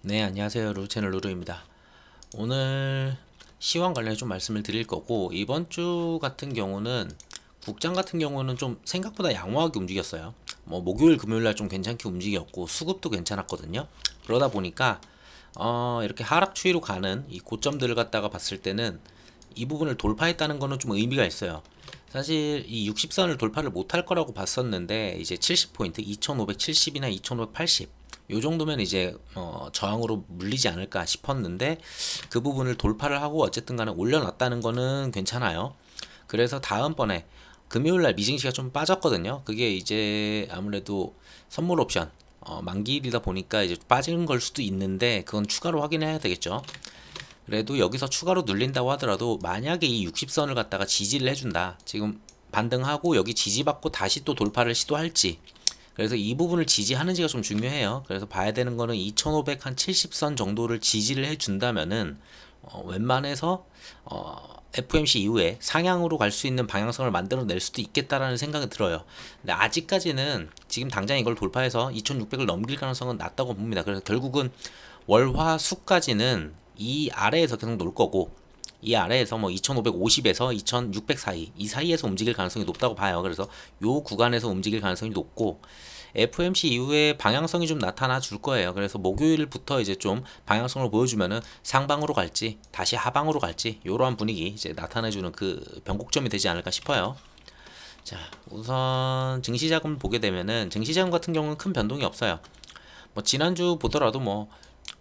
네, 안녕하세요. 루채널 루루입니다. 오늘 시황 관련해 좀 말씀을 드릴 거고, 이번 주 같은 경우는 국장 같은 경우는 좀 생각보다 양호하게 움직였어요. 뭐 목요일 금요일 날 좀 괜찮게 움직였고 수급도 괜찮았거든요. 그러다 보니까 이렇게 하락 추이로 가는 이 고점들을 갖다가 봤을 때는 이 부분을 돌파했다는 거는 좀 의미가 있어요. 사실 이 60선을 돌파를 못할 거라고 봤었는데 이제 70포인트 2570이나 2580 요 정도면 이제 저항으로 물리지 않을까 싶었는데 그 부분을 돌파를 하고 어쨌든 간에 올려놨다는 거는 괜찮아요. 그래서 다음번에 금요일날 미증시가 좀 빠졌거든요. 그게 이제 아무래도 선물 옵션 만기일이다 보니까 이제 빠진 걸 수도 있는데 그건 추가로 확인해야 되겠죠. 그래도 여기서 추가로 눌린다고 하더라도 만약에 이 60선을 갖다가 지지를 해준다. 지금 반등하고 여기 지지받고 다시 또 돌파를 시도할지. 그래서 이 부분을 지지하는지가 좀 중요해요. 그래서 봐야 되는 거는 2500 한 70선 정도를 지지를 해준다면은 웬만해서 FOMC 이후에 상향으로 갈 수 있는 방향성을 만들어낼 수도 있겠다라는 생각이 들어요. 근데 아직까지는 지금 당장 이걸 돌파해서 2600을 넘길 가능성은 낮다고 봅니다. 그래서 결국은 월화 수까지는 이 아래에서 계속 놀 거고 이 아래에서 뭐 2550에서 2600 사이 이 사이에서 움직일 가능성이 높다고 봐요. 그래서 요 구간에서 움직일 가능성이 높고 FOMC 이후에 방향성이 좀 나타나 줄 거예요. 그래서 목요일부터 이제 좀 방향성을 보여주면은 상방으로 갈지 다시 하방으로 갈지 이러한 분위기 이제 나타내주는 그 변곡점이 되지 않을까 싶어요. 자, 우선 증시자금 보게 되면은 증시자금 같은 경우는 큰 변동이 없어요. 뭐 지난주 보더라도 뭐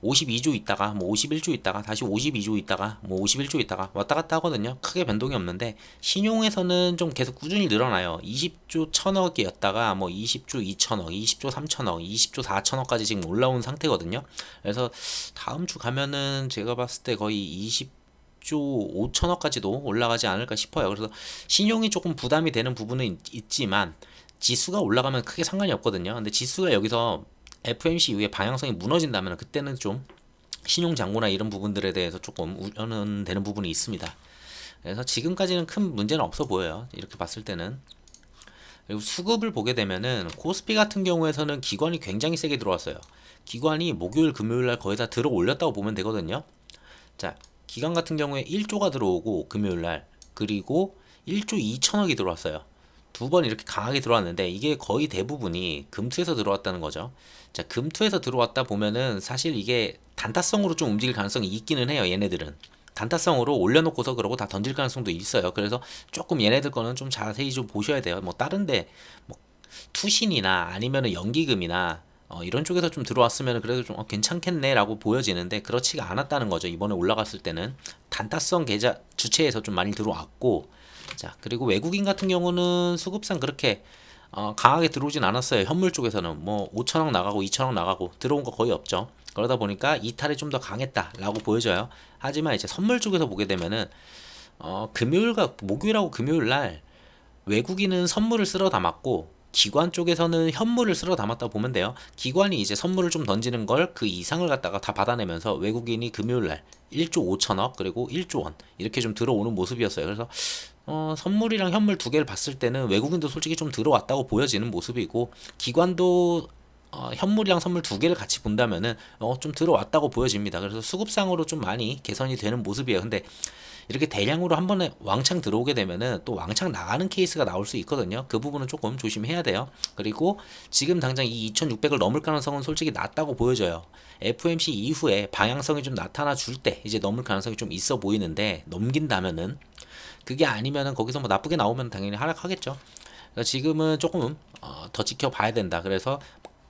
52조 있다가 뭐 51조 있다가 다시 52조 있다가 뭐 51조 있다가 왔다 갔다 하거든요. 크게 변동이 없는데 신용에서는 좀 계속 꾸준히 늘어나요. 20조 1000억이었다가 뭐 20조 2000억, 20조 3000억, 20조 4000억까지 지금 올라온 상태거든요. 그래서 다음 주 가면은 제가 봤을 때 거의 20조 5천억까지도 올라가지 않을까 싶어요. 그래서 신용이 조금 부담이 되는 부분은 있지만 지수가 올라가면 크게 상관이 없거든요. 근데 지수가 여기서 FOMC 이후에 방향성이 무너진다면 그때는 좀 신용장고나 이런 부분들에 대해서 조금 우려는 되는 부분이 있습니다. 그래서 지금까지는 큰 문제는 없어 보여요. 이렇게 봤을 때는. 그리고 수급을 보게 되면은 코스피 같은 경우에서는 기관이 굉장히 세게 들어왔어요. 기관이 목요일 금요일 날 거의 다 들어 올렸다고 보면 되거든요. 자, 기관 같은 경우에 1조가 들어오고 금요일 날 그리고 1조 2천억이 들어왔어요. 두 번 이렇게 강하게 들어왔는데 이게 거의 대부분이 금투에서 들어왔다는 거죠. 자, 금투에서 들어왔다 보면은 사실 이게 단타성으로 좀 움직일 가능성이 있기는 해요. 얘네들은 단타성으로 올려놓고서 그러고 다 던질 가능성도 있어요. 그래서 조금 얘네들 거는 좀 자세히 좀 보셔야 돼요. 뭐 다른데 뭐 투신이나 아니면은 연기금이나 이런 쪽에서 좀 들어왔으면 그래도 좀 괜찮겠네 라고 보여지는데 그렇지가 않았다는 거죠. 이번에 올라갔을 때는 단타성 계좌 주체에서 좀 많이 들어왔고, 자, 그리고 외국인 같은 경우는 수급상 그렇게 강하게 들어오진 않았어요. 현물 쪽에서는 뭐 5천억 나가고 2천억 나가고 들어온 거 거의 없죠. 그러다 보니까 이탈이 좀 더 강했다라고 보여져요. 하지만 이제 선물 쪽에서 보게 되면은 금요일과 목요일하고 금요일 날 외국인은 선물을 쓸어 담았고 기관 쪽에서는 현물을 쓸어 담았다 보면 돼요. 기관이 이제 선물을 좀 던지는 걸 그 이상을 갖다가 다 받아내면서 외국인이 금요일날 1조 5천억 그리고 1조 원 이렇게 좀 들어오는 모습이었어요. 그래서 선물이랑 현물 두 개를 봤을 때는 외국인도 솔직히 좀 들어왔다고 보여지는 모습이고 기관도 현물이랑 선물 두 개를 같이 본다면은 좀 들어왔다고 보여집니다. 그래서 수급상으로 좀 많이 개선이 되는 모습이에요. 근데 이렇게 대량으로 한 번에 왕창 들어오게 되면은 또 왕창 나가는 케이스가 나올 수 있거든요. 그 부분은 조금 조심해야 돼요. 그리고 지금 당장 이 2600을 넘을 가능성은 솔직히 낮다고 보여져요. FOMC 이후에 방향성이 좀 나타나 줄 때 이제 넘을 가능성이 좀 있어 보이는데 넘긴다면은 그게 아니면은 거기서 뭐 나쁘게 나오면 당연히 하락하겠죠. 그래서 지금은 조금 더 지켜봐야 된다. 그래서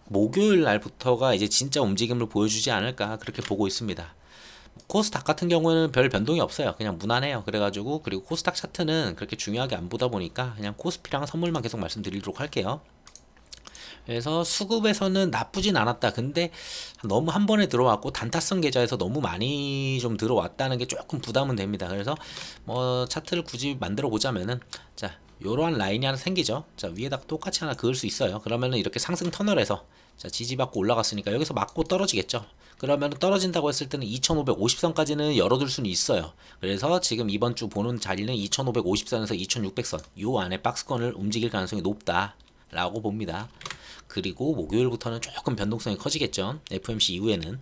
목요일 날부터가 이제 진짜 움직임을 보여주지 않을까 그렇게 보고 있습니다. 코스닥 같은 경우는 별 변동이 없어요. 그냥 무난해요. 그래가지고 그리고 코스닥 차트는 그렇게 중요하게 안 보다 보니까 그냥 코스피랑 선물만 계속 말씀드리도록 할게요. 그래서 수급에서는 나쁘진 않았다. 근데 너무 한 번에 들어왔고 단타성 계좌에서 너무 많이 좀 들어왔다는 게 조금 부담은 됩니다. 그래서 뭐 차트를 굳이 만들어 보자면은 자, 요러한 라인이 하나 생기죠. 자, 위에다가 똑같이 하나 그을 수 있어요. 그러면은 이렇게 상승 터널에서 자, 지지받고 올라갔으니까 여기서 맞고 떨어지겠죠. 그러면 떨어진다고 했을 때는 2550선까지는 열어둘 수는 있어요. 그래서 지금 이번 주 보는 자리는 2550선에서 2600선 요 안에 박스권을 움직일 가능성이 높다라고 봅니다. 그리고 목요일부터는 조금 변동성이 커지겠죠. FOMC 이후에는.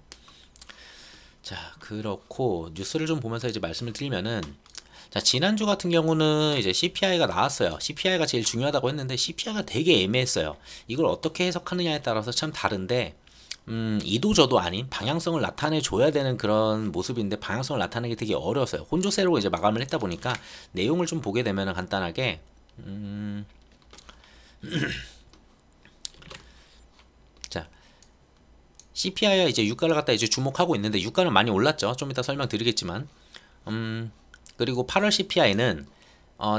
자, 그렇고 뉴스를 좀 보면서 이제 말씀을 드리면은, 자, 지난주 같은 경우는 이제 CPI가 나왔어요. CPI가 제일 중요하다고 했는데 CPI가 되게 애매했어요. 이걸 어떻게 해석하느냐에 따라서 참 다른데, 이도저도 아닌 방향성을 나타내 줘야 되는 그런 모습인데 방향성을 나타내기 되게 어려웠어요. 혼조세로 이제 마감을 했다 보니까 내용을 좀 보게 되면 간단하게, 자, CPI와 이제 유가를 갖다 이제 주목하고 있는데 유가는 많이 올랐죠. 좀 이따 설명드리겠지만, 그리고 8월 CPI는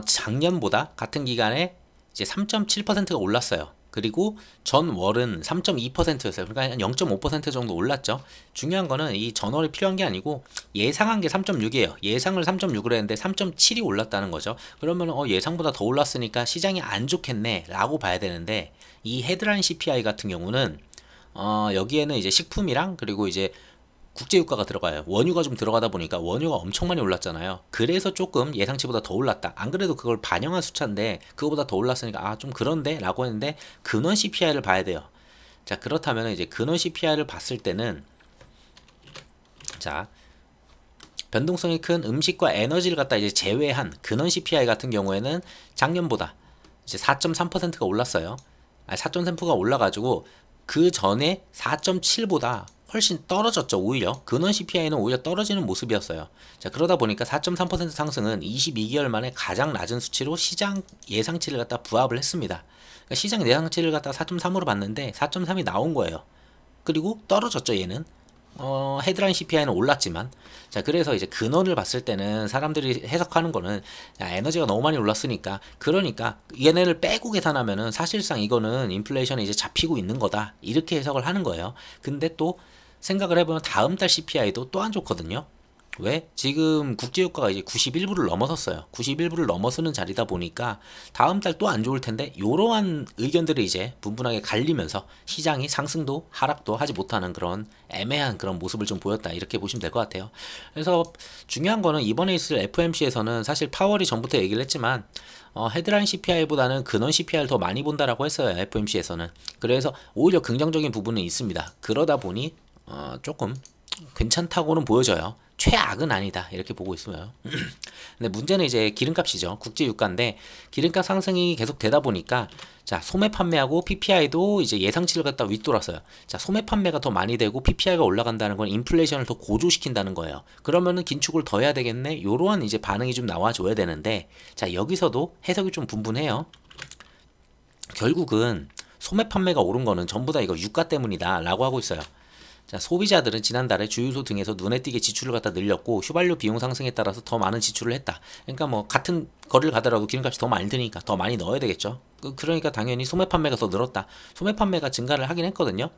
작년보다 같은 기간에 이제 3.7%가 올랐어요. 그리고 전월은 3.2%였어요. 그러니까 한 0.5% 정도 올랐죠. 중요한 거는 이 전월이 필요한 게 아니고 예상한 게 3.6이에요. 예상을 3.6으로 했는데 3.7이 올랐다는 거죠. 그러면 예상보다 더 올랐으니까 시장이 안 좋겠네 라고 봐야 되는데, 이 헤드라인 CPI 같은 경우는 여기에는 이제 식품이랑 그리고 이제 국제유가가 들어가요. 원유가 좀 들어가다 보니까 원유가 엄청 많이 올랐잖아요. 그래서 조금 예상치보다 더 올랐다. 안 그래도 그걸 반영한 숫자인데 그거보다 더 올랐으니까 좀 그런데 라고 했는데, 근원 CPI를 봐야 돼요. 자, 그렇다면 이제 근원 CPI를 봤을 때는, 자, 변동성이 큰 음식과 에너지를 갖다 이제 제외한 근원 CPI 같은 경우에는 작년보다 이제 4.3%가 올랐어요. 4.3%가 올라가지고 그 전에 4.7보다 훨씬 떨어졌죠. 오히려 근원 CPI는 오히려 떨어지는 모습이었어요. 자, 그러다 보니까 4.3% 상승은 22개월 만에 가장 낮은 수치로 시장 예상치를 갖다 부합을 했습니다. 그러니까 시장 예상치를 갖다 4.3으로 봤는데 4.3이 나온 거예요. 그리고 떨어졌죠. 얘는 헤드라인 CPI는 올랐지만, 자, 그래서 이제 근원을 봤을 때는 사람들이 해석하는 거는, 야, 에너지가 너무 많이 올랐으니까, 그러니까 얘네를 빼고 계산하면은 사실상 이거는 인플레이션이 이제 잡히고 있는 거다, 이렇게 해석을 하는 거예요. 근데 또 생각을 해보면 다음 달 CPI도 또 안 좋거든요. 왜? 지금 국제유가가 이제 91불을 넘어섰어요. 91불을 넘어서는 자리다 보니까 다음 달 또 안 좋을 텐데, 이러한 의견들이 이제 분분하게 갈리면서 시장이 상승도 하락도 하지 못하는 그런 애매한 그런 모습을 좀 보였다, 이렇게 보시면 될 것 같아요. 그래서 중요한 거는 이번에 있을 FOMC에서는 사실 파월이 전부터 얘기를 했지만 헤드라인 CPI보다는 근원 CPI를 더 많이 본다라고 했어요. FOMC에서는. 그래서 오히려 긍정적인 부분은 있습니다. 그러다 보니 조금 괜찮다고는 보여져요. 최악은 아니다, 이렇게 보고 있어요. 근데 문제는 이제 기름값이죠. 국제유가인데 기름값 상승이 계속 되다 보니까, 자, 소매 판매하고 PPI도 이제 예상치를 갖다 윗돌았어요. 자, 소매 판매가 더 많이 되고 PPI가 올라간다는 건 인플레이션을 더 고조시킨다는 거예요. 그러면은 긴축을 더 해야 되겠네, 요러한 이제 반응이 좀 나와줘야 되는데, 자, 여기서도 해석이 좀 분분해요. 결국은 소매 판매가 오른 거는 전부 다 이거 유가 때문이다 라고 하고 있어요. 자, 소비자들은 지난달에 주유소 등에서 눈에 띄게 지출을 갖다 늘렸고 휘발유 비용 상승에 따라서 더 많은 지출을 했다. 그러니까 뭐 같은 거리를 가더라도 기름값이 더 많이 드니까 더 많이 넣어야 되겠죠. 그러니까 당연히 소매 판매가 더 늘었다. 소매 판매가 증가를 하긴 했거든요.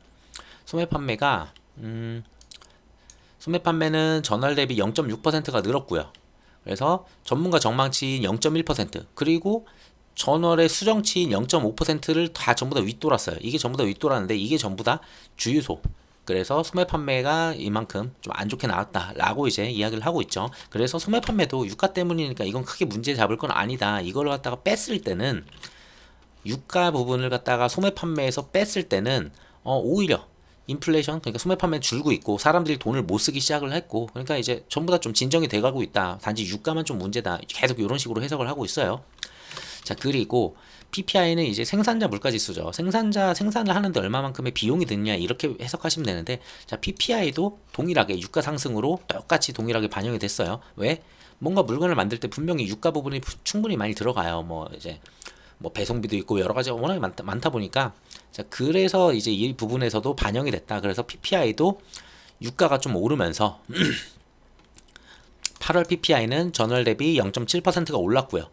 소매 판매가 소매 판매는 전월 대비 0.6%가 늘었고요. 그래서 전문가 전망치인 0.1%, 그리고 전월의 수정치인 0.5%를 다 전부 다 윗돌았어요. 이게 전부 다 윗돌았는데 이게 전부 다 주유소. 그래서 소매 판매가 이만큼 좀 안 좋게 나왔다라고 이제 이야기를 하고 있죠. 그래서 소매 판매도 유가 때문이니까 이건 크게 문제 잡을 건 아니다. 이걸 갖다가 뺐을 때는, 유가 부분을 갖다가 소매 판매에서 뺐을 때는 오히려 인플레이션, 그러니까 소매 판매 줄고 있고 사람들이 돈을 못 쓰기 시작을 했고, 그러니까 이제 전부 다 좀 진정이 돼가고 있다. 단지 유가만 좀 문제다. 계속 이런 식으로 해석을 하고 있어요. 자, 그리고 PPI는 이제 생산자 물가지수죠. 생산을 하는데 얼마만큼의 비용이 드느냐, 이렇게 해석하시면 되는데, 자, PPI도 동일하게 유가 상승으로 똑같이 동일하게 반영이 됐어요. 왜? 뭔가 물건을 만들 때 분명히 유가 부분이 충분히 많이 들어가요. 뭐 이제 뭐 배송비도 있고 여러 가지가 워낙에 많다 보니까, 자, 그래서 이제 이 부분에서도 반영이 됐다. 그래서 PPI도 유가가 좀 오르면서 8월 PPI는 전월 대비 0.7%가 올랐고요.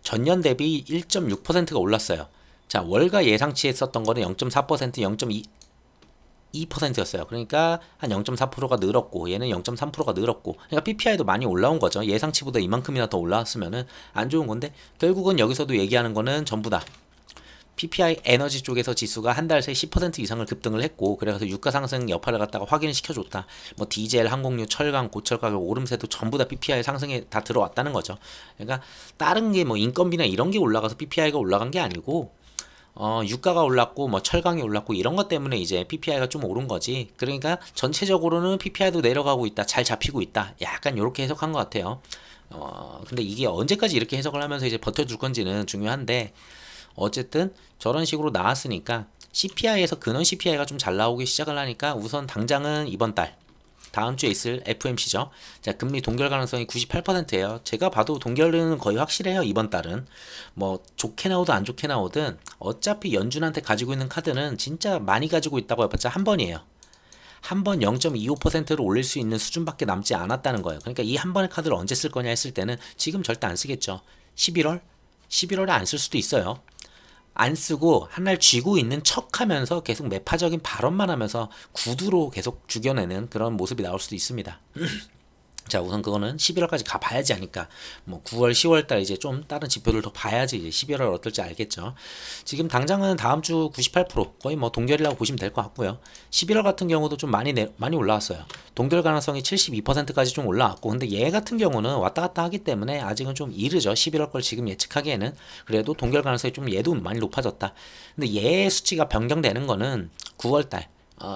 전년 대비 1.6%가 올랐어요. 자, 월가 예상치에 썼던 거는 0.4%, 0.2%였어요. 그러니까 한 0.4%가 늘었고, 얘는 0.3%가 늘었고, 그러니까 PPI도 많이 올라온 거죠. 예상치보다 이만큼이나 더 올라왔으면은 안 좋은 건데, 결국은 여기서도 얘기하는 거는 전부 다 PPI 에너지 쪽에서 지수가 한 달 새 10% 이상을 급등을 했고, 그래서 유가 상승 여파를 갖다가 확인을 시켜줬다. 뭐 디젤, 항공유, 철강, 고철 가격 오름세도 전부 다 PPI 상승에 다 들어왔다는 거죠. 그러니까 다른 게 뭐 인건비나 이런 게 올라가서 PPI가 올라간 게 아니고, 유가가 올랐고 뭐 철강이 올랐고 이런 것 때문에 이제 PPI가 좀 오른 거지. 그러니까 전체적으로는 PPI도 내려가고 있다, 잘 잡히고 있다, 약간 이렇게 해석한 것 같아요. 근데 이게 언제까지 이렇게 해석을 하면서 이제 버텨줄 건지는 중요한데, 어쨌든 저런 식으로 나왔으니까 CPI에서 근원 CPI가 좀 잘 나오기 시작을 하니까 우선 당장은 이번 달 다음 주에 있을 FOMC죠. 자, 금리 동결 가능성이 98%예요. 제가 봐도 동결은 거의 확실해요. 이번 달은 뭐 좋게 나오든 안 좋게 나오든 어차피 연준한테 가지고 있는 카드는 진짜 많이 가지고 있다고 해봤자 한 번이에요. 한 번 0.25%를 올릴 수 있는 수준밖에 남지 않았다는 거예요. 그러니까 이 한 번의 카드를 언제 쓸 거냐 했을 때는 지금 절대 안 쓰겠죠. 11월? 11월에 안 쓸 수도 있어요. 안 쓰고 한날 쥐고 있는 척 하면서 계속 매파적인 발언만 하면서 구두로 계속 죽여내는 그런 모습이 나올 수도 있습니다. 자, 우선 그거는 11월까지 가봐야지 하니까 뭐 9월, 10월달 이제 좀 다른 지표를 더 봐야지 이제 11월 어떨지 알겠죠. 지금 당장은 다음 주 98% 거의 뭐 동결이라고 보시면 될 것 같고요. 11월 같은 경우도 좀 많이 올라왔어요. 동결 가능성이 72%까지 좀 올라왔고, 근데 얘 같은 경우는 왔다 갔다 하기 때문에 아직은 좀 이르죠. 11월 걸 지금 예측하기에는. 그래도 동결 가능성이 좀 얘도 많이 높아졌다. 근데 얘 수치가 변경되는 거는 9월달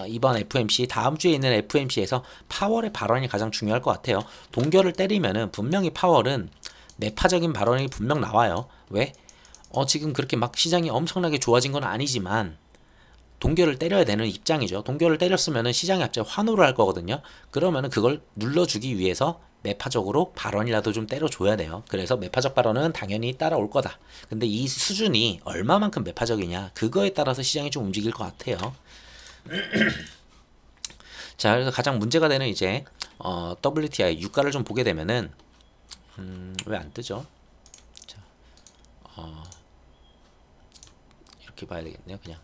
이번 FOMC, 다음 주에 있는 FOMC에서 파월의 발언이 가장 중요할 것 같아요. 동결을 때리면은 분명히 파월은 매파적인 발언이 분명 나와요. 왜? 지금 그렇게 막 시장이 엄청나게 좋아진 건 아니지만 동결을 때려야 되는 입장이죠. 동결을 때렸으면은 시장이 갑자기 환호를 할 거거든요. 그러면은 그걸 눌러주기 위해서 매파적으로 발언이라도 좀 때려줘야 돼요. 그래서 매파적 발언은 당연히 따라올 거다. 근데 이 수준이 얼마만큼 매파적이냐, 그거에 따라서 시장이 좀 움직일 것 같아요. 자, 그래서 가장 문제가 되는 이제 WTI 유가를 좀 보게 되면은 왜 안 뜨죠? 자, 이렇게 봐야 되겠네요. 그냥.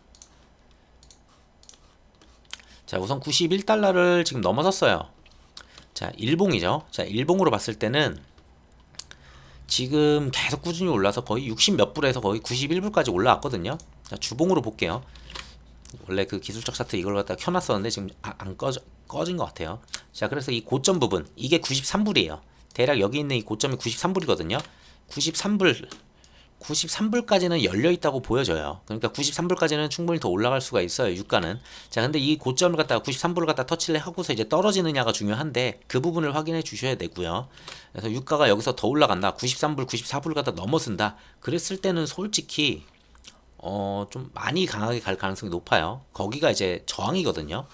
자, 우선 91달러를 지금 넘어섰어요. 자, 일봉이죠. 자, 일봉으로 봤을 때는 지금 계속 꾸준히 올라서 거의 60 몇 불에서 거의 91불까지 올라왔거든요. 자, 주봉으로 볼게요. 원래 그 기술적 차트 이걸 갖다가 켜놨었는데 지금 안 꺼진 것 같아요. 자, 그래서 이 고점 부분, 이게 93불이에요. 대략 여기 있는 이 고점이 93불이거든요. 93불까지는 열려있다고 보여져요. 그러니까 93불까지는 충분히 더 올라갈 수가 있어요, 유가는. 자, 근데 이 고점을 갖다가 93불을 갖다 터치를 하고서 이제 떨어지느냐가 중요한데, 그 부분을 확인해 주셔야 되고요. 그래서 유가가 여기서 더 올라간다, 93불, 94불을 갖다 넘어선다, 그랬을 때는 솔직히 좀 많이 강하게 갈 가능성이 높아요. 거기가 이제 저항이거든요.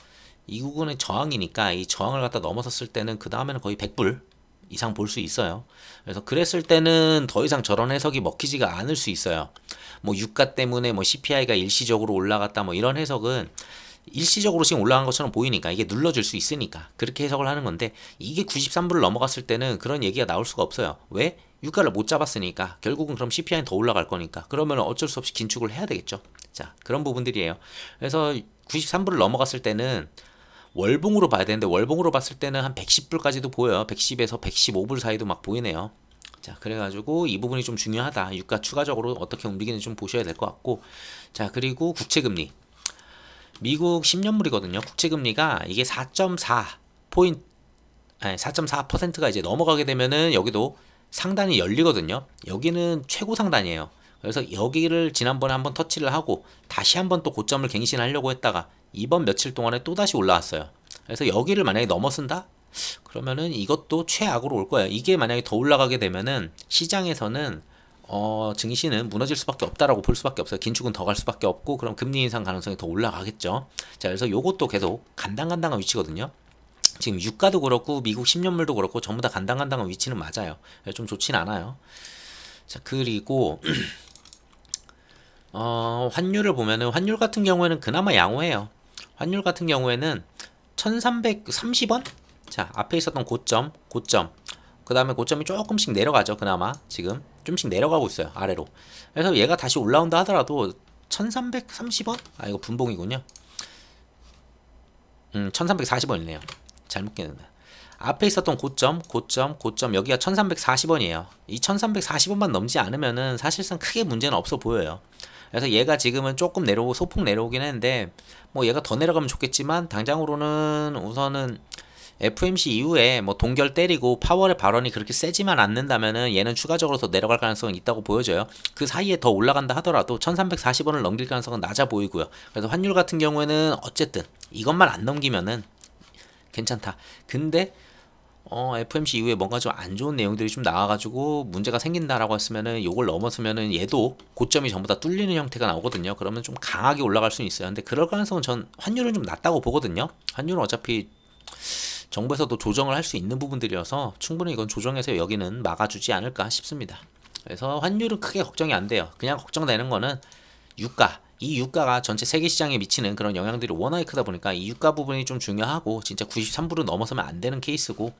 이 부분은 저항이니까 이 저항을 갖다 넘어섰을 때는 그 다음에는 거의 100불 이상 볼 수 있어요. 그래서 그랬을 때는 더 이상 저런 해석이 먹히지가 않을 수 있어요. 뭐 유가 때문에 뭐 CPI가 일시적으로 올라갔다 뭐 이런 해석은 일시적으로 지금 올라간 것처럼 보이니까 이게 눌러줄 수 있으니까 그렇게 해석을 하는 건데, 이게 93불을 넘어갔을 때는 그런 얘기가 나올 수가 없어요. 왜? 유가를 못 잡았으니까. 결국은 그럼 CPI는 더 올라갈 거니까. 그러면 어쩔 수 없이 긴축을 해야 되겠죠. 자, 그런 부분들이에요. 그래서 93불을 넘어갔을 때는 월봉으로 봐야 되는데, 월봉으로 봤을 때는 한 110불까지도 보여요. 110에서 115불 사이도 막 보이네요. 자, 그래가지고 이 부분이 좀 중요하다. 유가 추가적으로 어떻게 움직이는지 좀 보셔야 될 것 같고, 자, 그리고 국채금리. 미국 10년물이거든요. 국채금리가 이게 4.4포인트, 4.4%가 이제 넘어가게 되면은 여기도 상단이 열리거든요. 여기는 최고 상단이에요. 그래서 여기를 지난번에 한번 터치를 하고 다시 한번 또 고점을 갱신하려고 했다가 이번 며칠 동안에 또 다시 올라왔어요. 그래서 여기를 만약에 넘어선다? 그러면은 이것도 최악으로 올 거예요. 이게 만약에 더 올라가게 되면은 시장에서는 증시는 무너질 수밖에 없다라고 볼 수밖에 없어요. 긴축은 더 갈 수밖에 없고, 그럼 금리 인상 가능성이 더 올라가겠죠. 자, 그래서 요것도 계속 간당간당한 위치거든요. 지금 유가도 그렇고 미국 10년물도 그렇고 전부 다 간당간당한 위치는 맞아요. 좀 좋진 않아요. 자, 그리고 환율을 보면은, 환율 같은 경우에는 그나마 양호해요. 환율 같은 경우에는 1330원? 자, 앞에 있었던 고점, 그 다음에 고점이 조금씩 내려가죠. 그나마 지금 좀씩 내려가고 있어요, 아래로. 그래서 얘가 다시 올라온다 하더라도 1330원? 아, 이거 분봉이군요. 1340원이네요. 잘못 깼는데. 앞에 있었던 고점, 여기가 1340원이에요. 이 1340원만 넘지 않으면은 사실상 크게 문제는 없어 보여요. 그래서 얘가 지금은 조금 소폭 내려오긴 했는데, 뭐 얘가 더 내려가면 좋겠지만 당장으로는 우선은 FOMC 이후에 뭐 동결 때리고 파월의 발언이 그렇게 세지만 않는다면은 얘는 추가적으로 더 내려갈 가능성은 있다고 보여져요. 그 사이에 더 올라간다 하더라도 1340원을 넘길 가능성은 낮아 보이고요. 그래서 환율 같은 경우에는 어쨌든 이것만 안 넘기면은 괜찮다. 근데 FOMC 이후에 뭔가 좀 안 좋은 내용들이 좀 나와가지고 문제가 생긴다라고 했으면은 요걸 넘었으면은 얘도 고점이 전부 다 뚫리는 형태가 나오거든요. 그러면 좀 강하게 올라갈 수는 있어요. 근데 그럴 가능성은 전 환율은 좀 낮다고 보거든요. 환율은 어차피 정부에서도 조정을 할 수 있는 부분들이어서 충분히 이건 조정해서 여기는 막아주지 않을까 싶습니다. 그래서 환율은 크게 걱정이 안 돼요. 그냥 걱정되는 거는 유가. 이 유가가 전체 세계 시장에 미치는 그런 영향들이 워낙에 크다 보니까 이 유가 부분이 좀 중요하고 진짜 93불은 넘어서면 안 되는 케이스고,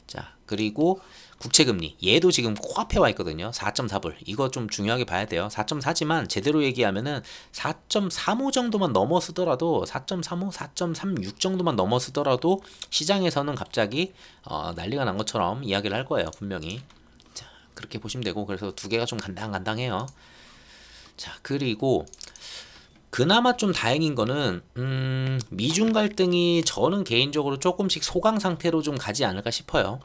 자 그리고 국채금리 얘도 지금 코앞에 와 있거든요. 4.4불 이거 좀 중요하게 봐야 돼요. 4.4지만 제대로 얘기하면은 4.35 정도만 넘어서더라도 4.35, 4.36 정도만 넘어서더라도 시장에서는 갑자기 난리가 난 것처럼 이야기를 할 거예요 분명히. 자 그렇게 보시면 되고, 그래서 두 개가 좀 간당간당해요. 자 그리고 그나마 좀 다행인 거는 미중 갈등이 저는 개인적으로 조금씩 소강 상태로 좀 가지 않을까 싶어요.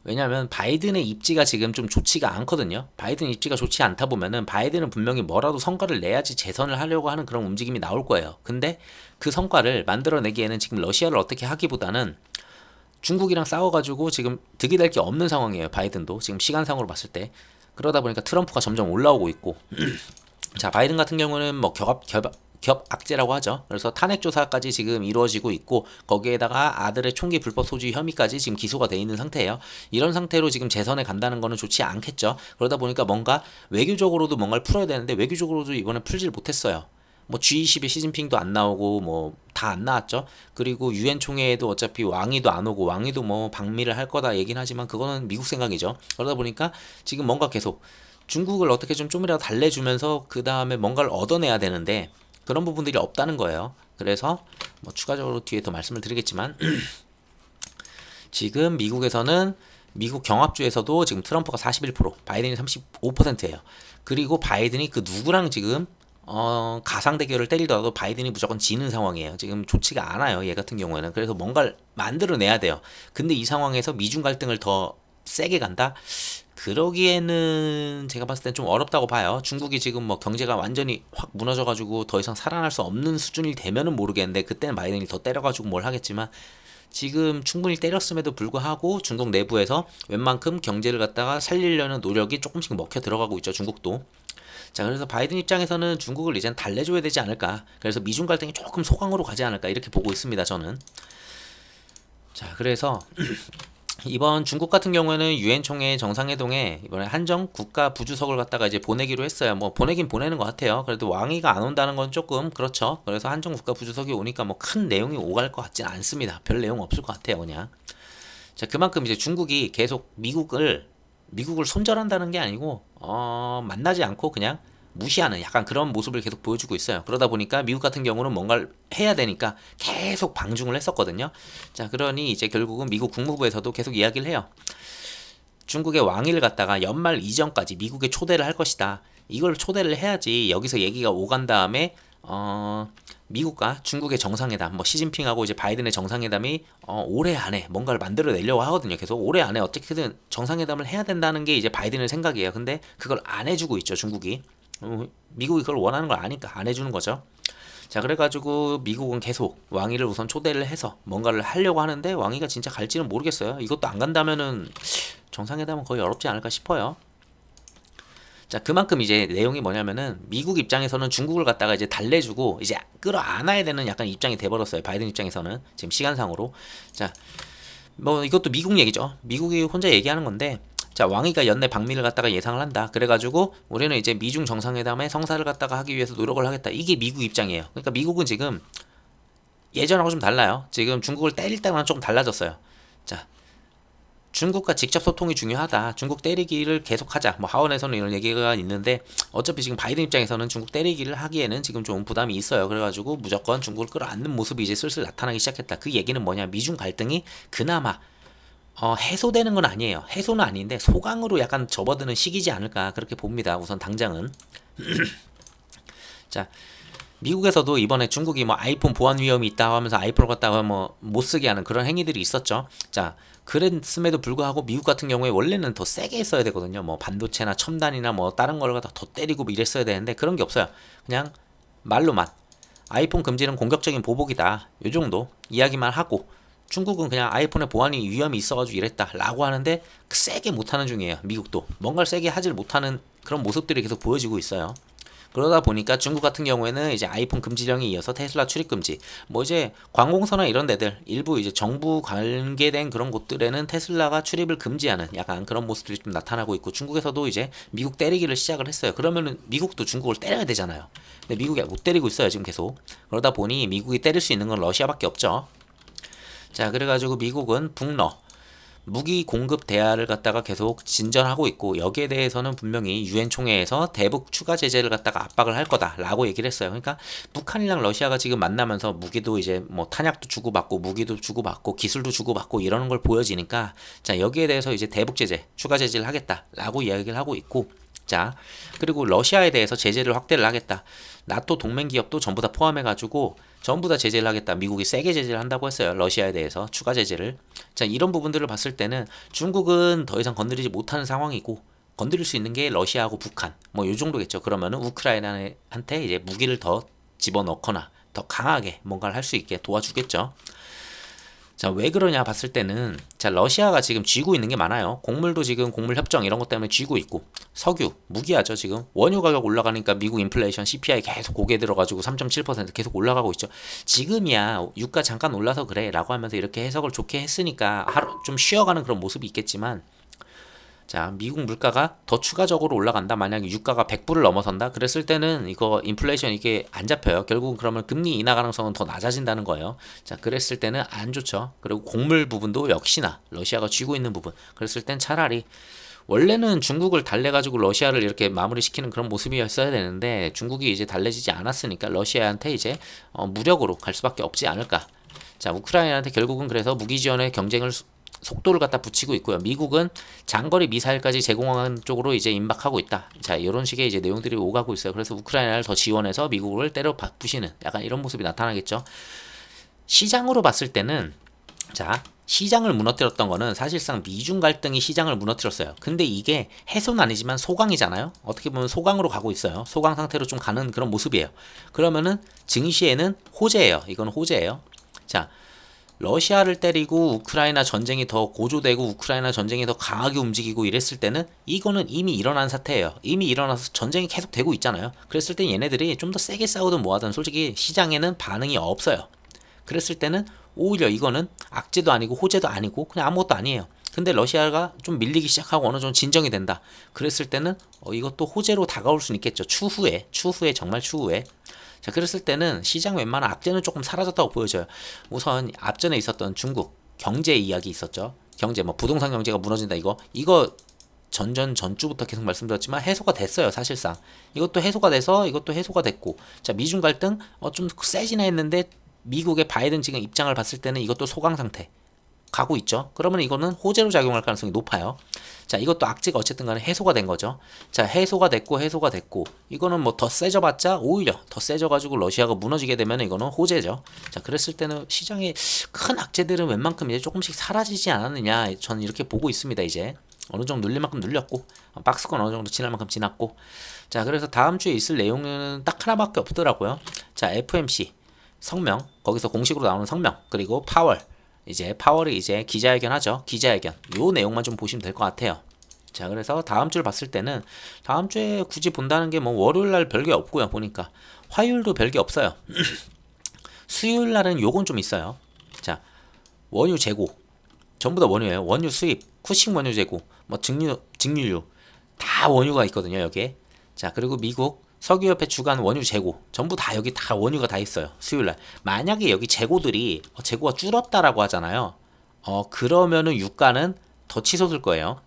왜냐하면 바이든의 입지가 지금 좀 좋지가 않거든요. 바이든 입지가 좋지 않다 보면은 바이든은 분명히 뭐라도 성과를 내야지 재선을 하려고 하는 그런 움직임이 나올 거예요. 근데 그 성과를 만들어내기에는 지금 러시아를 어떻게 하기보다는 중국이랑 싸워가지고 지금 득이 될 게 없는 상황이에요. 바이든도 지금 시간상으로 봤을 때. 그러다 보니까 트럼프가 점점 올라오고 있고 자 바이든 같은 경우는 뭐 겹악재라고 하죠. 그래서 탄핵 조사까지 지금 이루어지고 있고 거기에다가 아들의 총기 불법 소지 혐의까지 지금 기소가 돼 있는 상태예요. 이런 상태로 지금 재선에 간다는 거는 좋지 않겠죠. 그러다 보니까 뭔가 외교적으로도 뭔가를 풀어야 되는데 외교적으로도 이번에 풀질 못했어요. 뭐 G20에 시진핑도 안 나오고 뭐 다 안 나왔죠. 그리고 유엔 총회에도 어차피 왕이도 안 오고 왕이도 뭐 방미를 할 거다 얘긴 하지만 그거는 미국 생각이죠. 그러다 보니까 지금 뭔가 계속 중국을 어떻게 좀 좀이라도 달래주면서 그 다음에 뭔가를 얻어내야 되는데 그런 부분들이 없다는 거예요. 그래서 뭐 추가적으로 뒤에 더 말씀을 드리겠지만 지금 미국에서는 미국 경합주에서도 지금 트럼프가 41%, 바이든이 35%예요. 그리고 바이든이 그 누구랑 지금 가상 대결을 때리더라도 바이든이 무조건 지는 상황이에요. 지금 좋지가 않아요. 얘 같은 경우에는. 그래서 뭔가를 만들어내야 돼요. 근데 이 상황에서 미중 갈등을 더 세게 간다? 그러기에는 제가 봤을 땐 좀 어렵다고 봐요. 중국이 지금 뭐 경제가 완전히 확 무너져가지고 더 이상 살아날 수 없는 수준이 되면은 모르겠는데 그때는 바이든이 더 때려가지고 뭘 하겠지만 지금 충분히 때렸음에도 불구하고 중국 내부에서 웬만큼 경제를 갖다가 살리려는 노력이 조금씩 먹혀 들어가고 있죠. 중국도. 자 그래서 바이든 입장에서는 중국을 이젠 달래줘야 되지 않을까. 그래서 미중 갈등이 조금 소강으로 가지 않을까 이렇게 보고 있습니다. 저는. 자 그래서 이번 중국 같은 경우에는 유엔 총회 정상회동에 이번에 한정 국가 부주석을 갖다가 이제 보내기로 했어요. 뭐 보내긴 보내는 것 같아요. 그래도 왕이가 안 온다는 건 조금 그렇죠. 그래서 한정 국가 부주석이 오니까 뭐 큰 내용이 오갈 것 같지는 않습니다. 별 내용 없을 것 같아요, 그냥. 자 그만큼 이제 중국이 계속 미국을 손절한다는 게 아니고 만나지 않고 그냥 무시하는 약간 그런 모습을 계속 보여주고 있어요. 그러다 보니까 미국 같은 경우는 뭔가를 해야 되니까 계속 방중을 했었거든요. 자, 그러니 이제 결국은 미국 국무부에서도 계속 이야기를 해요. 중국의 왕위를 갖다가 연말 이전까지 미국에 초대를 할 것이다. 이걸 초대를 해야지 여기서 얘기가 오간 다음에 미국과 중국의 정상회담, 뭐 시진핑하고 이제 바이든의 정상회담이 올해 안에 뭔가를 만들어내려고 하거든요. 계속 올해 안에 어떻게든 정상회담을 해야 된다는 게 이제 바이든의 생각이에요. 근데 그걸 안 해주고 있죠, 중국이. 미국이 그걸 원하는 걸 아니까 안 해주는 거죠. 자 그래가지고 미국은 계속 왕위를 우선 초대를 해서 뭔가를 하려고 하는데 왕위가 진짜 갈지는 모르겠어요. 이것도 안 간다면은 정상회담은 거의 어렵지 않을까 싶어요. 자 그만큼 이제 내용이 뭐냐면은 미국 입장에서는 중국을 갖다가 이제 달래주고 이제 끌어안아야 되는 약간 입장이 돼버렸어요. 바이든 입장에서는 지금 시간상으로. 자 뭐 이것도 미국 얘기죠. 미국이 혼자 얘기하는 건데 자 왕위가 연내 방미를 갖다가 예상을 한다. 그래가지고 우리는 이제 미중 정상회담에 성사를 갖다가 하기 위해서 노력을 하겠다. 이게 미국 입장이에요. 그러니까 미국은 지금 예전하고 좀 달라요. 지금 중국을 때릴 때랑 조금 달라졌어요. 자 중국과 직접 소통이 중요하다. 중국 때리기를 계속하자. 뭐 하원에서는 이런 얘기가 있는데 어차피 지금 바이든 입장에서는 중국 때리기를 하기에는 지금 좀 부담이 있어요. 그래가지고 무조건 중국을 끌어안는 모습이 이제 슬슬 나타나기 시작했다. 그 얘기는 뭐냐? 미중 갈등이 그나마 해소되는 건 아니에요. 해소는 아닌데 소강으로 약간 접어드는 시기지 않을까 그렇게 봅니다. 우선 당장은. 자 미국에서도 이번에 중국이 뭐 아이폰 보안 위험이 있다 하면서 아이폰을 갖다가 뭐 못 쓰게 하는 그런 행위들이 있었죠. 자, 그랬음에도 불구하고 미국 같은 경우에 원래는 더 세게 했어야 되거든요. 뭐 반도체나 첨단이나 뭐 다른 걸 갖다 더 때리고 뭐 이랬어야 되는데 그런 게 없어요. 그냥 말로만 아이폰 금지는 공격적인 보복이다. 요 정도 이야기만 하고 중국은 그냥 아이폰의 보안이 위험이 있어가지고 이랬다라고 하는데 세게 못하는 중이에요. 미국도 뭔가를 세게 하질 못하는 그런 모습들이 계속 보여지고 있어요. 그러다 보니까 중국 같은 경우에는 이제 아이폰 금지령에 이어서 테슬라 출입 금지, 뭐 이제 관공서나 이런 데들 일부 이제 정부 관계된 그런 곳들에는 테슬라가 출입을 금지하는 약간 그런 모습들이 좀 나타나고 있고 중국에서도 이제 미국 때리기를 시작을 했어요. 그러면은 미국도 중국을 때려야 되잖아요. 근데 미국이 못 때리고 있어요 지금 계속. 그러다 보니 미국이 때릴 수 있는 건 러시아밖에 없죠. 자, 그래가지고 미국은 북러 무기 공급 대화를 갖다가 계속 진전하고 있고 여기에 대해서는 분명히 유엔 총회에서 대북 추가 제재를 갖다가 압박을 할 거다라고 얘기를 했어요. 그러니까 북한이랑 러시아가 지금 만나면서 무기도 이제 뭐 탄약도 주고받고 무기도 주고받고 기술도 주고받고 이러는 걸 보여지니까 자, 여기에 대해서 이제 대북 제재 추가 제재를 하겠다라고 이야기를 하고 있고 자, 그리고 러시아에 대해서 제재를 확대를 하겠다. 나토 동맹 기업도 전부 다 포함해가지고 전부 다 제재를 하겠다. 미국이 세게 제재를 한다고 했어요. 러시아에 대해서 추가 제재를. 자, 이런 부분들을 봤을 때는 중국은 더 이상 건드리지 못하는 상황이고 건드릴 수 있는 게 러시아하고 북한 뭐 요 정도겠죠. 그러면은 우크라이나한테 이제 무기를 더 집어넣거나 더 강하게 뭔가를 할 수 있게 도와주겠죠. 자, 왜 그러냐 봤을 때는 자, 러시아가 지금 쥐고 있는 게 많아요. 곡물도 지금 곡물 협정 이런 것 때문에 쥐고 있고 석유, 무기하죠. 지금 원유 가격 올라가니까 미국 인플레이션 CPI 계속 고개 들어가지고 3.7% 계속 올라가고 있죠. 지금이야 유가 잠깐 올라서 그래 라고 하면서 이렇게 해석을 좋게 했으니까 하루 좀 쉬어가는 그런 모습이 있겠지만 자, 미국 물가가 더 추가적으로 올라간다. 만약에 유가가 100불을 넘어선다. 그랬을 때는 이거 인플레이션 이게 안 잡혀요. 결국은 그러면 금리 인하 가능성은 더 낮아진다는 거예요. 자, 그랬을 때는 안 좋죠. 그리고 곡물 부분도 역시나 러시아가 쥐고 있는 부분. 그랬을 땐 차라리 원래는 중국을 달래가지고 러시아를 이렇게 마무리시키는 그런 모습이었어야 되는데 중국이 이제 달래지지 않았으니까 러시아한테 이제 무력으로 갈 수밖에 없지 않을까. 자, 우크라이나한테 결국은 그래서 무기 지원의 경쟁을 속도를 갖다 붙이고 있고요. 미국은 장거리 미사일까지 제공하는 쪽으로 이제 임박하고 있다. 자, 이런 식의 이제 내용들이 오가고 있어요. 그래서 우크라이나를 더 지원해서 미국을 때려 부시는 약간 이런 모습이 나타나겠죠. 시장으로 봤을 때는 자, 시장을 무너뜨렸던 거는 사실상 미중 갈등이 시장을 무너뜨렸어요. 근데 이게 해소는 아니지만 소강이잖아요. 어떻게 보면 소강으로 가고 있어요. 소강 상태로 좀 가는 그런 모습이에요. 그러면은 증시에는 호재예요. 이건 호재예요. 자, 러시아를 때리고 우크라이나 전쟁이 더 고조되고 우크라이나 전쟁이 더 강하게 움직이고 이랬을 때는 이거는 이미 일어난 사태예요. 이미 일어나서 전쟁이 계속 되고 있잖아요. 그랬을 때 얘네들이 좀 더 세게 싸우든 뭐하든 솔직히 시장에는 반응이 없어요. 그랬을 때는 오히려 이거는 악재도 아니고 호재도 아니고 그냥 아무것도 아니에요. 근데 러시아가 좀 밀리기 시작하고 어느 정도 진정이 된다. 그랬을 때는 이것도 호재로 다가올 수는 있겠죠. 추후에 정말 추후에. 자, 그랬을 때는 시장 웬만한 악재는 조금 사라졌다고 보여져요. 우선 앞전에 있었던 중국 경제 이야기 있었죠. 경제 뭐 부동산 경제가 무너진다 이거 전주부터 계속 말씀드렸지만 해소가 됐어요. 사실상 이것도 해소가 돼서 이것도 해소가 됐고 자, 미중 갈등 좀 세지나 했는데 미국의 바이든 지금 입장을 봤을 때는 이것도 소강 상태 가고 있죠. 그러면 이거는 호재로 작용할 가능성이 높아요. 자, 이것도 악재가 어쨌든 간에 해소가 된 거죠. 자, 해소가 됐고 이거는 뭐 더 세져봤자 오히려 더 세져가지고 러시아가 무너지게 되면 이거는 호재죠. 자, 그랬을 때는 시장의 큰 악재들은 웬만큼 이제 조금씩 사라지지 않았느냐 저는 이렇게 보고 있습니다. 이제 어느 정도 눌릴 만큼 눌렸고 박스권 어느 정도 지날 만큼 지났고 자, 그래서 다음 주에 있을 내용은 딱 하나밖에 없더라고요. 자, FMC 성명 거기서 공식으로 나오는 성명 그리고 파월이 이제 기자회견 하죠. 기자회견 요 내용만 좀 보시면 될 것 같아요. 자, 그래서 다음 주를 봤을 때는 다음 주에 굳이 본다는 게 뭐 월요일날 별게 없고요. 보니까 화요일도 별게 없어요. 수요일날은 요건 좀 있어요. 자, 원유 재고 전부 다 원유예요. 원유 수입 쿠싱 원유 재고 뭐 증류유 다 원유가 있거든요. 여기에. 자, 그리고 미국 석유협회 주간 원유 재고 전부 다 여기 다 원유가 다 있어요. 수요일날 만약에 여기 재고들이 재고가 줄었다라고 하잖아요. 그러면은 유가는 더 치솟을 거예요.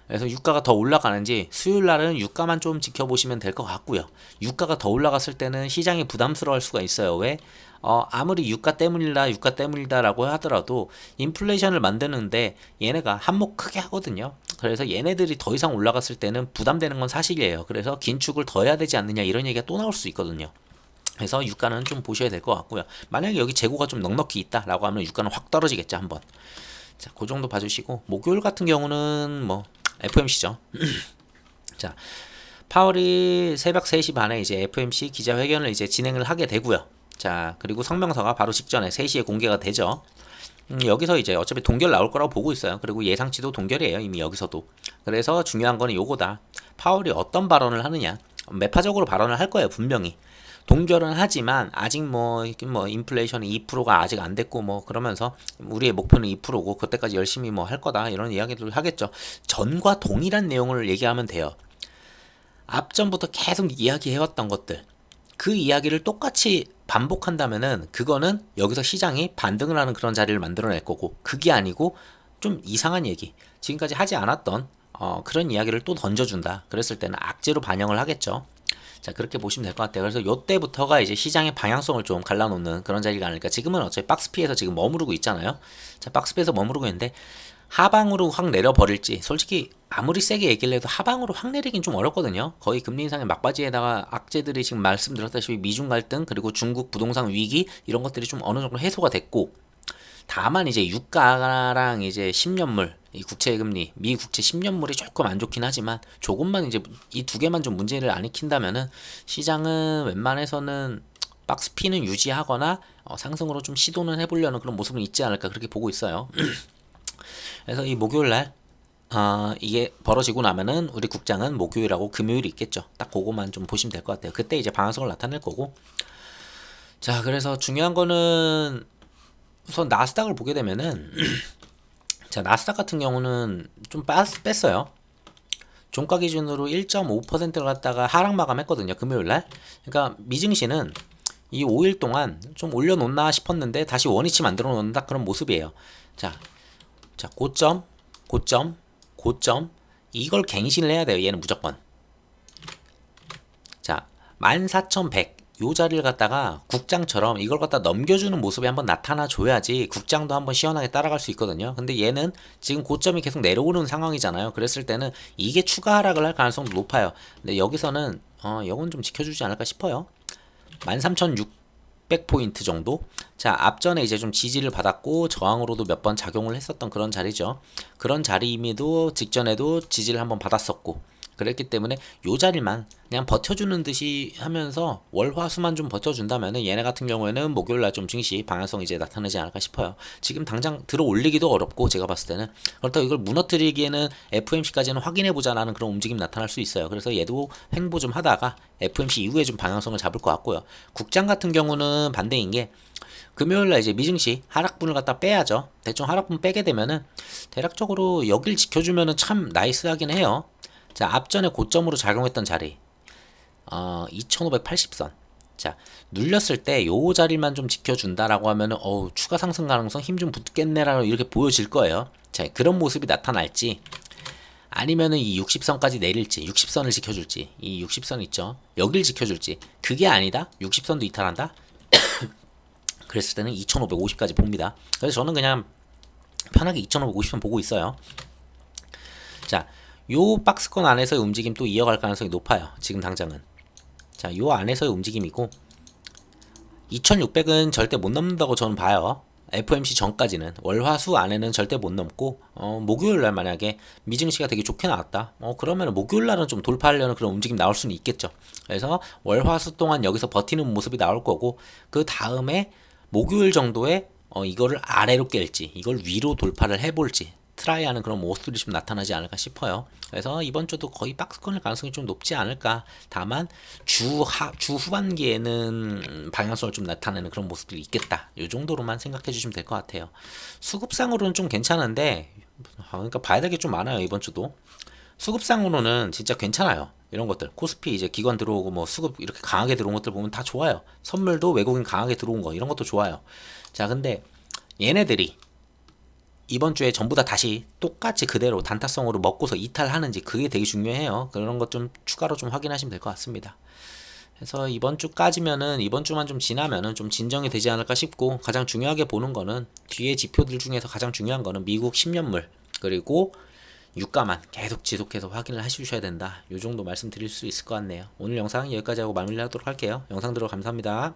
그래서 유가가 더 올라가는지 수요일날은 유가만 좀 지켜보시면 될 것 같고요. 유가가 더 올라갔을 때는 시장이 부담스러워할 수가 있어요. 왜? 아무리 유가 때문이다라고 하더라도 인플레이션을 만드는데 얘네가 한몫 크게 하거든요. 그래서 얘네들이 더 이상 올라갔을 때는 부담되는 건 사실이에요. 그래서 긴축을 더 해야 되지 않느냐 이런 얘기가 또 나올 수 있거든요. 그래서 유가는 좀 보셔야 될 것 같고요. 만약에 여기 재고가 좀 넉넉히 있다라고 하면 유가는 확 떨어지겠죠 한번. 자, 그 정도 봐주시고 목요일 같은 경우는 뭐 FOMC죠. 자, 파월이 새벽 3시 반에 이제 FOMC 기자회견을 이제 진행을 하게 되고요. 자, 그리고 성명서가 바로 직전에 3시에 공개가 되죠. 여기서 이제 어차피 동결 나올 거라고 보고 있어요. 그리고 예상치도 동결이에요. 이미 여기서도. 그래서 중요한 거는 요거다. 파월이 어떤 발언을 하느냐. 매파적으로 발언을 할 거예요. 분명히. 동결은 하지만 아직 뭐 인플레이션이 2%가 아직 안 됐고 뭐 그러면서 우리의 목표는 2%고 그때까지 열심히 뭐 할 거다 이런 이야기를 하겠죠. 전과 동일한 내용을 얘기하면 돼요. 앞전부터 계속 이야기해왔던 것들 그 이야기를 똑같이 반복한다면은 그거는 여기서 시장이 반등을 하는 그런 자리를 만들어낼 거고, 그게 아니고 좀 이상한 얘기, 지금까지 하지 않았던 그런 이야기를 또 던져준다 그랬을 때는 악재로 반영을 하겠죠. 자, 그렇게 보시면 될 것 같아요. 그래서 요때부터가 이제 시장의 방향성을 좀 갈라놓는 그런 자리가 아닐까. 지금은 어차피 박스피에서 지금 머무르고 있잖아요. 자, 박스피에서 머무르고 있는데 하방으로 확 내려버릴지, 솔직히 아무리 세게 얘기를 해도 하방으로 확 내리긴 좀 어렵거든요. 거의 금리 인상의 막바지에다가 악재들이 지금 말씀드렸다시피 미중 갈등 그리고 중국 부동산 위기 이런 것들이 좀 어느 정도 해소가 됐고, 다만 이제 유가랑 이제 10년물 이 국채금리, 미 국채 10년물이 조금 안 좋긴 하지만 조금만 이제 이 두 개만 좀 문제를 안 익힌다면은 시장은 웬만해서는 박스피는 유지하거나 상승으로 좀 시도는 해보려는 그런 모습은 있지 않을까 그렇게 보고 있어요. 그래서 이 목요일날 이게 벌어지고 나면은 우리 국장은 목요일하고 금요일이 있겠죠. 딱 그거만 좀 보시면 될 것 같아요. 그때 이제 방향성을 나타낼 거고. 자, 그래서 중요한 거는 우선 나스닥을 보게 되면은 자, 나스닥 같은 경우는 좀 뺐어요. 종가 기준으로 1.5%를 갖다가 하락 마감했거든요. 금요일날. 그러니까 미증시는 이 5일 동안 좀 올려놓나 싶었는데 다시 원위치 만들어 놓는다 그런 모습이에요. 자, 고점, 고점, 고점, 이걸 갱신을 해야 돼요. 얘는 무조건. 자, 14,100 요 자리를 갖다가 국장처럼 이걸 갖다 넘겨주는 모습이 한번 나타나 줘야지 국장도 한번 시원하게 따라갈 수 있거든요. 근데 얘는 지금 고점이 계속 내려오는 상황이잖아요. 그랬을 때는 이게 추가 하락을 할 가능성도 높아요. 근데 여기서는 이건 좀 지켜주지 않을까 싶어요. 13,600포인트 정도. 자, 앞전에 이제 좀 지지를 받았고 저항으로도 몇 번 작용을 했었던 그런 자리죠. 그런 자리임에도 직전에도 지지를 한번 받았었고, 그랬기 때문에 요 자리만 그냥 버텨주는 듯이 하면서 월화수만 좀 버텨준다면은 얘네 같은 경우에는 목요일날 좀 증시 방향성 이제 나타나지 않을까 싶어요. 지금 당장 들어 올리기도 어렵고 제가 봤을 때는, 그렇다고 이걸 무너뜨리기에는 FOMC까지는 확인해보자라는 그런 움직임 나타날 수 있어요. 그래서 얘도 횡보 좀 하다가 FOMC 이후에 좀 방향성을 잡을 것 같고요. 국장 같은 경우는 반대인 게 금요일날 이제 미증시 하락분을 갖다 빼야죠. 대충 하락분 빼게 되면은 대략적으로 여길 지켜주면은 참 나이스하긴 해요. 자, 앞전에 고점으로 작용했던 자리 2580선. 자, 눌렸을 때 요 자리만 좀 지켜준다라고 하면은 추가 상승 가능성 힘 좀 붙겠네라고 이렇게 보여질 거예요. 자, 그런 모습이 나타날지 아니면은 이 60선까지 내릴지, 60선을 지켜줄지, 이 60선 있죠, 여길 지켜줄지, 그게 아니다 60선도 이탈한다 그랬을 때는 2550까지 봅니다. 그래서 저는 그냥 편하게 2550선 보고 있어요. 자, 요 박스권 안에서의 움직임 또 이어갈 가능성이 높아요. 지금 당장은. 자, 요 안에서의 움직임이고 2600은 절대 못 넘는다고 저는 봐요. FOMC 전까지는 월화수 안에는 절대 못 넘고 목요일날 만약에 미증시가 되게 좋게 나왔다 그러면 목요일날은 좀 돌파하려는 그런 움직임 나올 수는 있겠죠. 그래서 월화수 동안 여기서 버티는 모습이 나올 거고, 그 다음에 목요일 정도에 이거를 아래로 깰지 이걸 위로 돌파를 해볼지 트라이하는 그런 모습들이 좀 나타나지 않을까 싶어요. 그래서 이번 주도 거의 박스권일 가능성이 좀 높지 않을까. 다만 주 후반기에는 방향성을 좀 나타내는 그런 모습들이 있겠다. 이 정도로만 생각해 주시면 될 것 같아요. 수급상으로는 좀 괜찮은데 그러니까 봐야 될 게 좀 많아요. 이번 주도 수급상으로는 진짜 괜찮아요. 이런 것들 코스피 이제 기관 들어오고 뭐 수급 이렇게 강하게 들어온 것들 보면 다 좋아요. 선물도 외국인 강하게 들어온 거 이런 것도 좋아요. 자, 근데 얘네들이 이번 주에 전부 다 다시 똑같이 그대로 단타성으로 먹고서 이탈하는지 그게 되게 중요해요. 그런 것 좀 추가로 좀 확인하시면 될 것 같습니다. 그래서 이번 주까지면은, 이번 주만 좀 지나면은 좀 진정이 되지 않을까 싶고, 가장 중요하게 보는 거는 뒤에 지표들 중에서 가장 중요한 거는 미국 10년물 그리고 유가만 계속 지속해서 확인을 하셔야 된다. 요 정도 말씀드릴 수 있을 것 같네요. 오늘 영상 여기까지 하고 마무리하도록 할게요. 영상 들어 감사합니다.